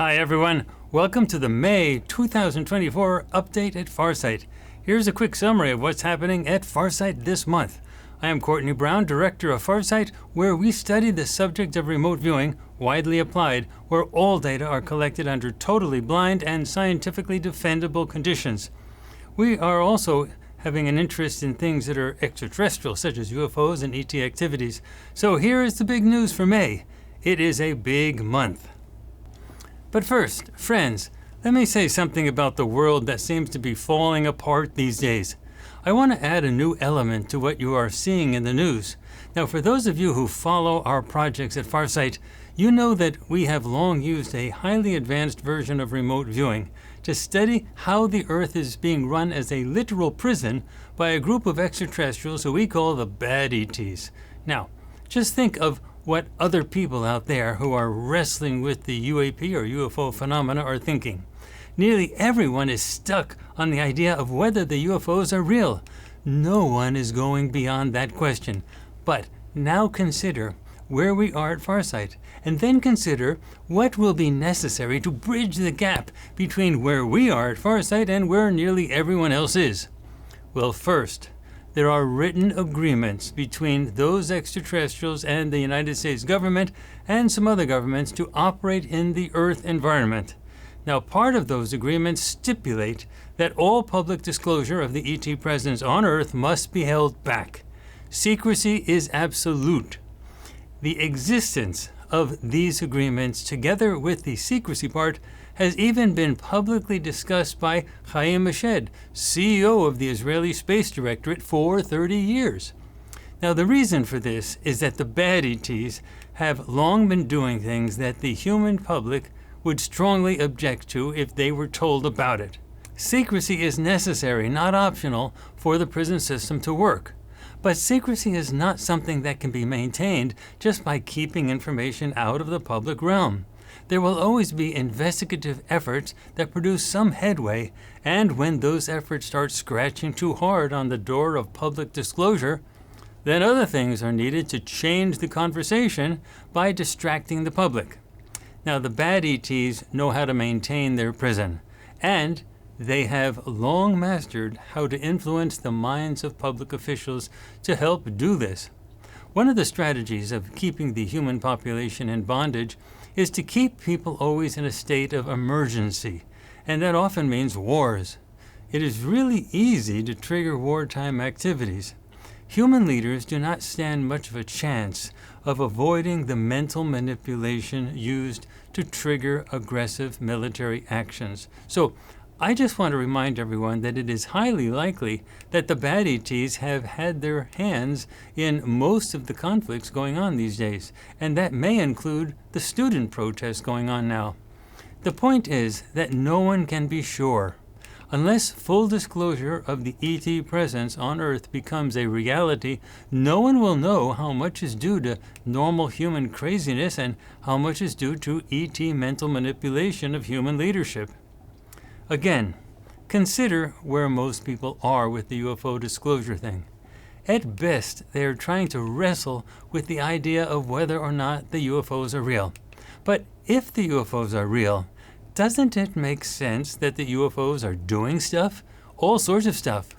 Hi everyone, welcome to the May 2024 update at Farsight. Here's a quick summary of what's happening at Farsight this month. I am Courtney Brown, Director of Farsight, where we study the subject of remote viewing, widely applied, where all data are collected under totally blind and scientifically defendable conditions. We are also having an interest in things that are extraterrestrial, such as UFOs and ET activities. So here is the big news for May. It is a big month. But first, friends, let me say something about the world that seems to be falling apart these days. I want to add a new element to what you are seeing in the news. Now, for those of you who follow our projects at Farsight, you know that we have long used a highly advanced version of remote viewing to study how the Earth is being run as a literal prison by a group of extraterrestrials who we call the Bad ETS. Now, just think of what other people out there who are wrestling with the UAP or UFO phenomena are thinking. Nearly everyone is stuck on the idea of whether the UFOs are real. No one is going beyond that question. But now consider where we are at Farsight, and then consider what will be necessary to bridge the gap between where we are at Farsight and where nearly everyone else is. Well, first, there are written agreements between those extraterrestrials and the United States government and some other governments to operate in the Earth environment. Now, part of those agreements stipulate that all public disclosure of the ET presence on Earth must be held back. Secrecy is absolute. The existence of these agreements, together with the secrecy part, has even been publicly discussed by Chaim Eshed, CEO of the Israeli Space Directorate, for 30 years. Now, the reason for this is that the Bad ETs have long been doing things that the human public would strongly object to if they were told about it. Secrecy is necessary, not optional, for the prison system to work. But secrecy is not something that can be maintained just by keeping information out of the public realm. There will always be investigative efforts that produce some headway, and when those efforts start scratching too hard on the door of public disclosure, then other things are needed to change the conversation by distracting the public. Now, the Bad ETs know how to maintain their prison, and they have long mastered how to influence the minds of public officials to help do this. One of the strategies of keeping the human population in bondage is to keep people always in a state of emergency, and that often means wars. It is really easy to trigger wartime activities. Human leaders do not stand much of a chance of avoiding the mental manipulation used to trigger aggressive military actions. So, I just want to remind everyone that it is highly likely that the Bad ETs have had their hands in most of the conflicts going on these days, and that may include the student protests going on now. The point is that no one can be sure. Unless full disclosure of the ET presence on Earth becomes a reality, no one will know how much is due to normal human craziness and how much is due to ET mental manipulation of human leadership. Again, consider where most people are with the UFO disclosure thing. At best, they are trying to wrestle with the idea of whether or not the UFOs are real. But if the UFOs are real, doesn't it make sense that the UFOs are doing stuff? All sorts of stuff.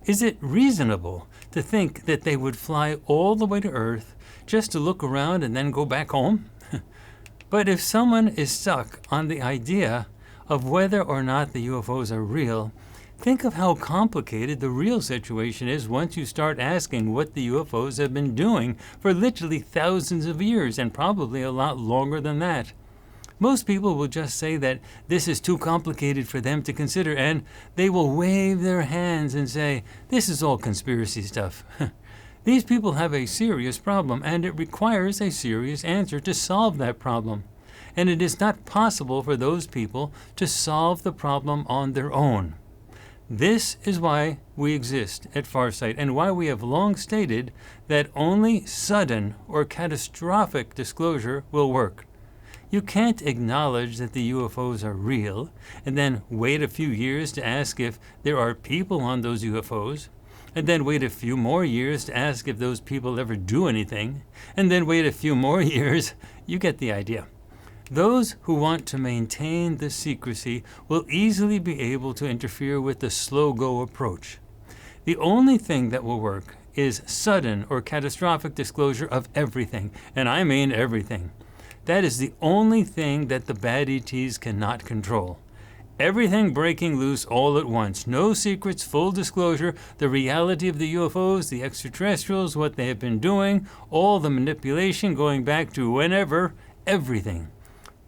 Is it reasonable to think that they would fly all the way to Earth just to look around and then go back home? But if someone is stuck on the idea of whether or not the UFOs are real, think of how complicated the real situation is once you start asking what the UFOs have been doing for literally thousands of years, and probably a lot longer than that. Most people will just say that this is too complicated for them to consider, and they will wave their hands and say, this is all conspiracy stuff. These people have a serious problem, and it requires a serious answer to solve that problem. And it is not possible for those people to solve the problem on their own. This is why we exist at Farsight, and why we have long stated that only sudden or catastrophic disclosure will work. You can't acknowledge that the UFOs are real, and then wait a few years to ask if there are people on those UFOs, and then wait a few more years to ask if those people ever do anything, and then wait a few more years. You get the idea. Those who want to maintain the secrecy will easily be able to interfere with the slow-go approach. The only thing that will work is sudden or catastrophic disclosure of everything, and I mean everything. That is the only thing that the bad ETs cannot control. Everything breaking loose all at once. No secrets, full disclosure, the reality of the UFOs, the extraterrestrials, what they have been doing, all the manipulation going back to whenever, everything.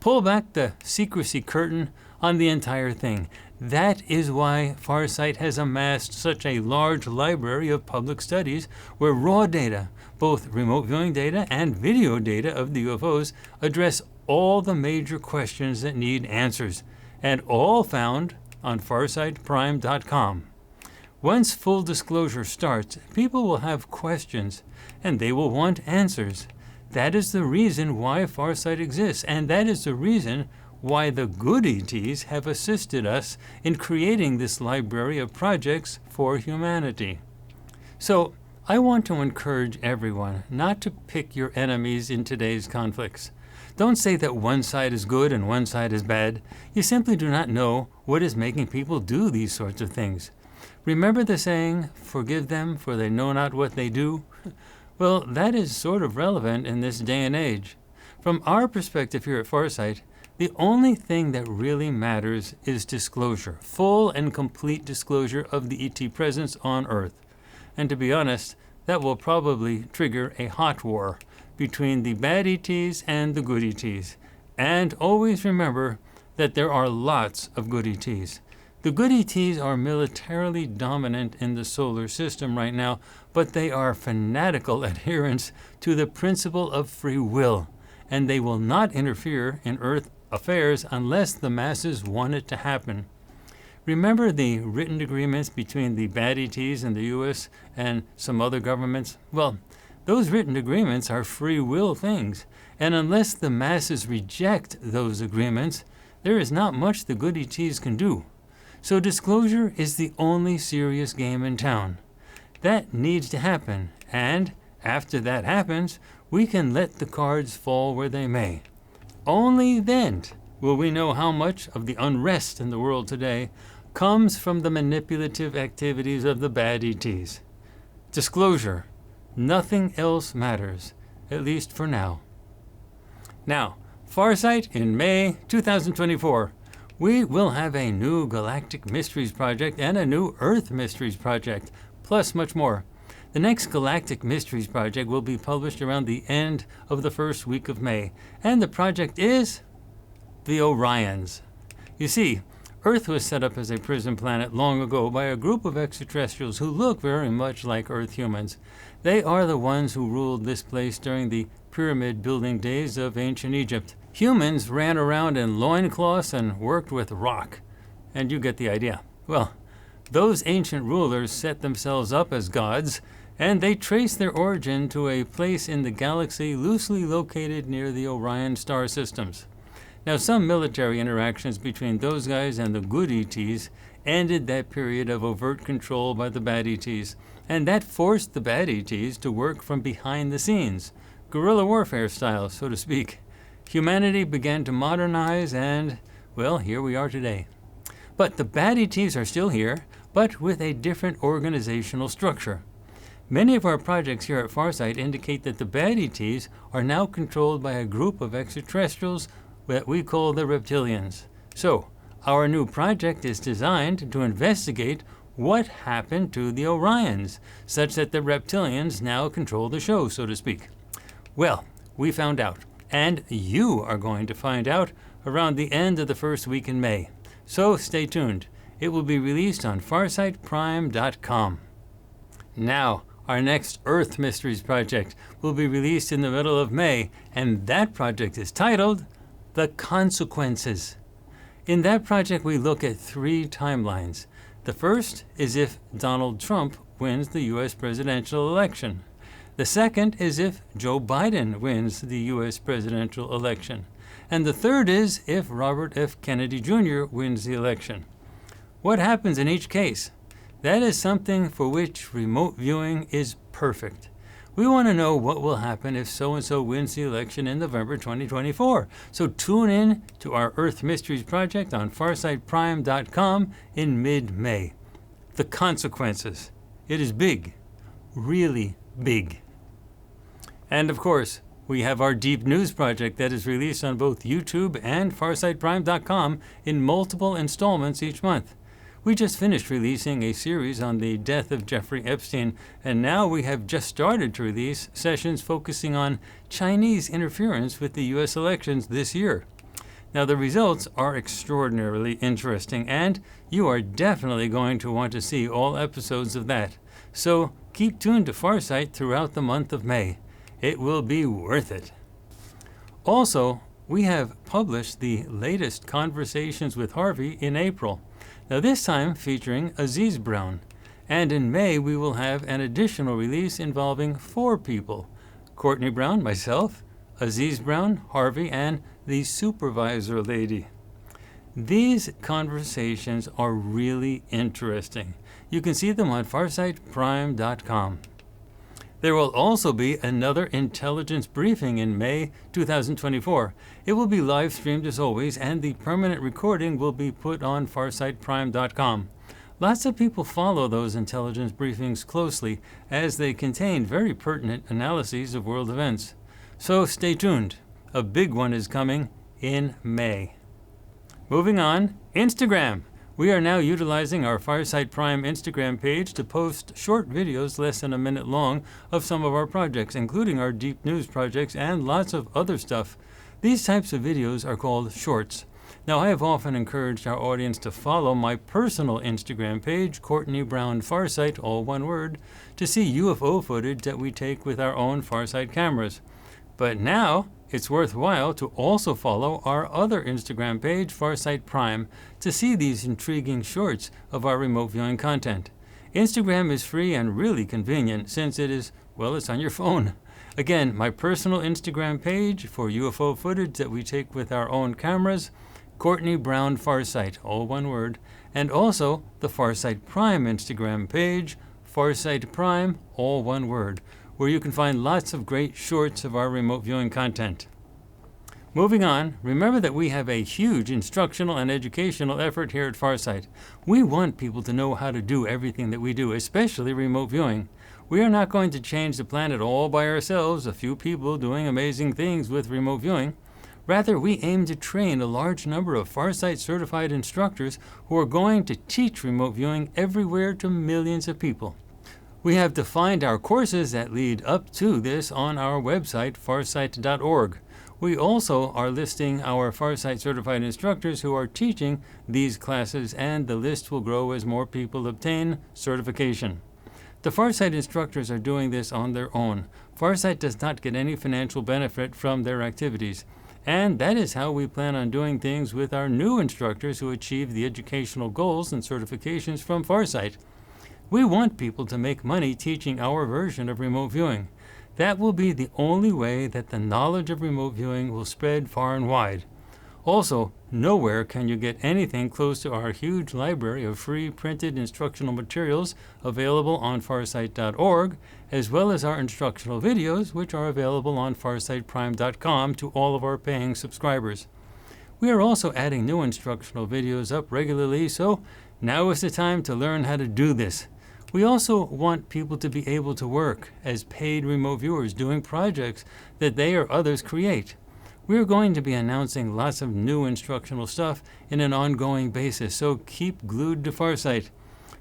Pull back the secrecy curtain on the entire thing. That is why Farsight has amassed such a large library of public studies where raw data, both remote viewing data and video data of the UFOs, address all the major questions that need answers, and all found on farsightprime.com. Once full disclosure starts, people will have questions, and they will want answers. That is the reason why Farsight exists, and that is the reason why the good ETs have assisted us in creating this library of projects for humanity. So, I want to encourage everyone not to pick your enemies in today's conflicts. Don't say that one side is good and one side is bad. You simply do not know what is making people do these sorts of things. Remember the saying, "Forgive them, for they know not what they do"? Well, that is sort of relevant in this day and age. From our perspective here at Farsight, the only thing that really matters is disclosure, full and complete disclosure of the ET presence on Earth. And to be honest, that will probably trigger a hot war between the bad ETs and the good ETs. And always remember that there are lots of good ETs. The good ETs are militarily dominant in the solar system right now, but they are fanatical adherents to the principle of free will, and they will not interfere in Earth affairs unless the masses want it to happen. Remember the written agreements between the bad ETs and the US and some other governments? Well, those written agreements are free will things, and unless the masses reject those agreements, there is not much the good ETs can do. So disclosure is the only serious game in town. That needs to happen, and after that happens, we can let the cards fall where they may. Only then will we know how much of the unrest in the world today comes from the manipulative activities of the bad ETs. Disclosure. Nothing else matters, at least for now. Now, Farsight in May 2024. We will have a new Galactic Mysteries project and a new Earth Mysteries project, plus much more. The next Galactic Mysteries project will be published around the end of the first week of May, and the project is the Orions. You see, Earth was set up as a prison planet long ago by a group of extraterrestrials who look very much like Earth humans. They are the ones who ruled this place during the pyramid building days of ancient Egypt. Humans ran around in loincloths and worked with rock, and you get the idea. Well, those ancient rulers set themselves up as gods, and they trace their origin to a place in the galaxy loosely located near the Orion star systems. Now, some military interactions between those guys and the good ETs ended that period of overt control by the bad ETs, and that forced the bad ETs to work from behind the scenes, guerrilla warfare style, so to speak. Humanity began to modernize, and, well, here we are today. But the bad ETs are still here, but with a different organizational structure. Many of our projects here at Farsight indicate that the bad ETs are now controlled by a group of extraterrestrials that we call the reptilians. So, our new project is designed to investigate what happened to the Orions, such that the reptilians now control the show, so to speak. Well, we found out, and you are going to find out around the end of the first week in May. So stay tuned. It will be released on farsightprime.com. Now, our next Earth Mysteries project will be released in the middle of May, and that project is titled The Consequences. In that project, we look at 3 timelines. The first is if Donald Trump wins the U.S. presidential election. The second is if Joe Biden wins the U.S. presidential election. And the third is if Robert F. Kennedy Jr. wins the election. What happens in each case? That is something for which remote viewing is perfect. We want to know what will happen if so-and-so wins the election in November 2024. So tune in to our Earth Mysteries project on FarsightPrime.com in mid-May. The consequences. It is big. Really big. And of course, we have our Deep News project that is released on both YouTube and FarsightPrime.com in multiple installments each month. We just finished releasing a series on the death of Jeffrey Epstein, and now we have just started to release sessions focusing on Chinese interference with the U.S. elections this year. Now, the results are extraordinarily interesting, and you are definitely going to want to see all episodes of that. So keep tuned to Farsight throughout the month of May. It will be worth it. Also, we have published the latest Conversations with Harvey in April. Now this time featuring Aziz Brown. And in May we will have an additional release involving 4 people. Courtney Brown, myself, Aziz Brown, Harvey, and the supervisor lady. These conversations are really interesting. You can see them on FarsightPrime.com. There will also be another intelligence briefing in May 2024. It will be live streamed as always, and the permanent recording will be put on FarsightPrime.com. Lots of people follow those intelligence briefings closely, as they contain very pertinent analyses of world events. So stay tuned. A big one is coming in May. Moving on, Instagram. We are now utilizing our Farsight Prime Instagram page to post short videos less than a minute long of some of our projects, including our Deep News projects and lots of other stuff. These types of videos are called shorts. Now, I have often encouraged our audience to follow my personal Instagram page, Courtney Brown Farsight, all one word, to see UFO footage that we take with our own Farsight cameras. But now, it's worthwhile to also follow our other Instagram page, Farsight Prime, to see these intriguing shorts of our remote viewing content. Instagram is free and really convenient since it is, well, it's on your phone. Again, my personal Instagram page for UFO footage that we take with our own cameras, Courtney Brown Farsight, all one word, and also the Farsight Prime Instagram page, Farsight Prime, all one word, where you can find lots of great shorts of our remote viewing content. Moving on, remember that we have a huge instructional and educational effort here at Farsight. We want people to know how to do everything that we do, especially remote viewing. We are not going to change the planet all by ourselves, a few people doing amazing things with remote viewing. Rather, we aim to train a large number of Farsight certified instructors who are going to teach remote viewing everywhere to millions of people. We have defined our courses that lead up to this on our website, farsight.org. We also are listing our Farsight certified instructors who are teaching these classes, and the list will grow as more people obtain certification. The Farsight instructors are doing this on their own. Farsight does not get any financial benefit from their activities. And that is how we plan on doing things with our new instructors who achieve the educational goals and certifications from Farsight. We want people to make money teaching our version of remote viewing. That will be the only way that the knowledge of remote viewing will spread far and wide. Also, nowhere can you get anything close to our huge library of free printed instructional materials available on farsight.org, as well as our instructional videos, which are available on farsightprime.com to all of our paying subscribers. We are also adding new instructional videos up regularly, so now is the time to learn how to do this. We also want people to be able to work as paid remote viewers doing projects that they or others create. We are going to be announcing lots of new instructional stuff in an ongoing basis, so keep glued to Farsight.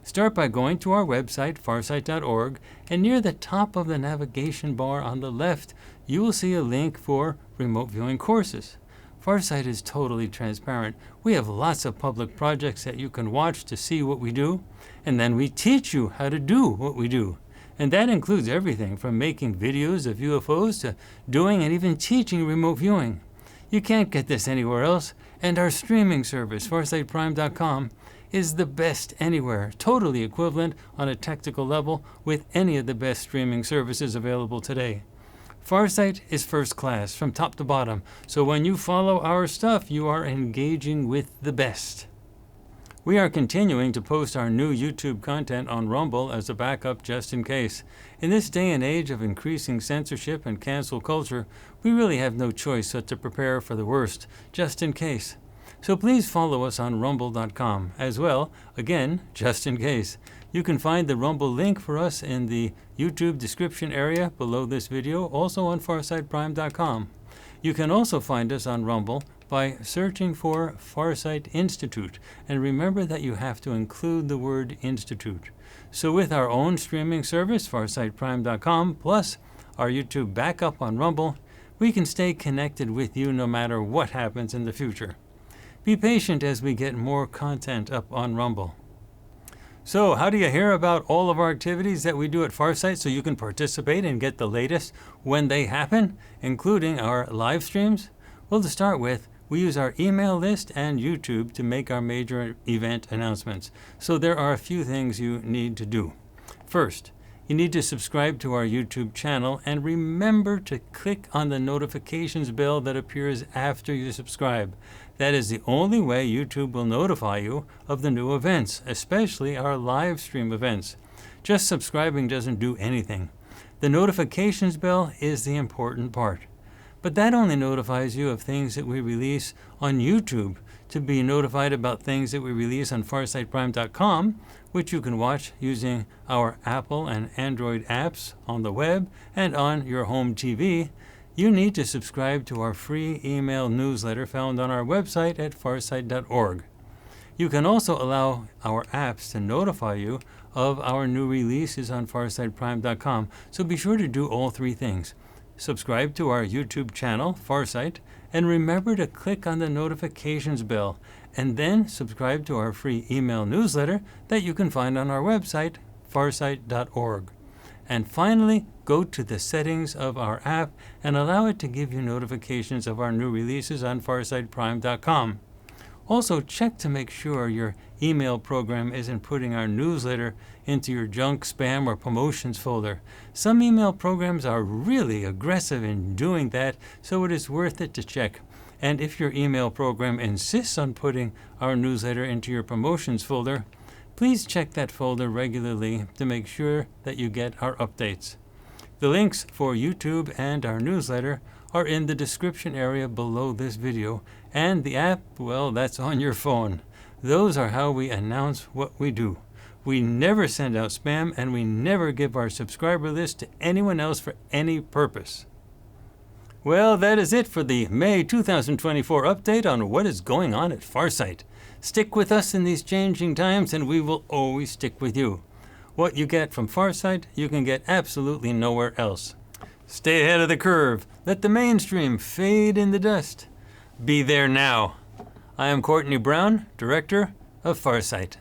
Start by going to our website, farsight.org, and near the top of the navigation bar on the left, you will see a link for remote viewing courses. Farsight is totally transparent. We have lots of public projects that you can watch to see what we do, and then we teach you how to do what we do. And that includes everything from making videos of UFOs to doing and even teaching remote viewing. You can't get this anywhere else, and our streaming service, FarsightPrime.com, is the best anywhere, totally equivalent on a technical level with any of the best streaming services available today. Farsight is first class from top to bottom, so when you follow our stuff, you are engaging with the best. We are continuing to post our new YouTube content on Rumble as a backup just in case. In this day and age of increasing censorship and cancel culture, we really have no choice but to prepare for the worst, just in case. So please follow us on rumble.com as well, again, just in case. You can find the Rumble link for us in the YouTube description area below this video, also on farsightprime.com. You can also find us on Rumble by searching for Farsight Institute, and remember that you have to include the word Institute. So with our own streaming service, farsightprime.com, plus our YouTube backup on Rumble, we can stay connected with you no matter what happens in the future. Be patient as we get more content up on Rumble. So how do you hear about all of our activities that we do at Farsight so you can participate and get the latest when they happen, including our live streams? Well, to start with, we use our email list and YouTube to make our major event announcements. So there are a few things you need to do. First, you need to subscribe to our YouTube channel and remember to click on the notifications bell that appears after you subscribe. That is the only way YouTube will notify you of the new events, especially our live stream events. Just subscribing doesn't do anything. The notifications bell is the important part. But that only notifies you of things that we release on YouTube. To be notified about things that we release on farsightprime.com, which you can watch using our Apple and Android apps on the web and on your home TV, you need to subscribe to our free email newsletter found on our website at farsight.org. You can also allow our apps to notify you of our new releases on farsightprime.com, so be sure to do all three things. Subscribe to our YouTube channel, Farsight, and remember to click on the notifications bell, and then subscribe to our free email newsletter that you can find on our website, farsight.org. And finally, go to the settings of our app and allow it to give you notifications of our new releases on farsightprime.com. Also, check to make sure your email program isn't putting our newsletter into your junk, spam, or promotions folder. Some email programs are really aggressive in doing that, so it is worth it to check. And if your email program insists on putting our newsletter into your promotions folder, please check that folder regularly to make sure that you get our updates. The links for YouTube and our newsletter are in the description area below this video, and the app, well, that's on your phone. Those are how we announce what we do. We never send out spam, and we never give our subscriber list to anyone else for any purpose. Well, that is it for the May 2024 update on what is going on at Farsight. Stick with us in these changing times, and we will always stick with you. What you get from Farsight, you can get absolutely nowhere else. Stay ahead of the curve. Let the mainstream fade in the dust. Be there now. I am Courtney Brown, Director of Farsight.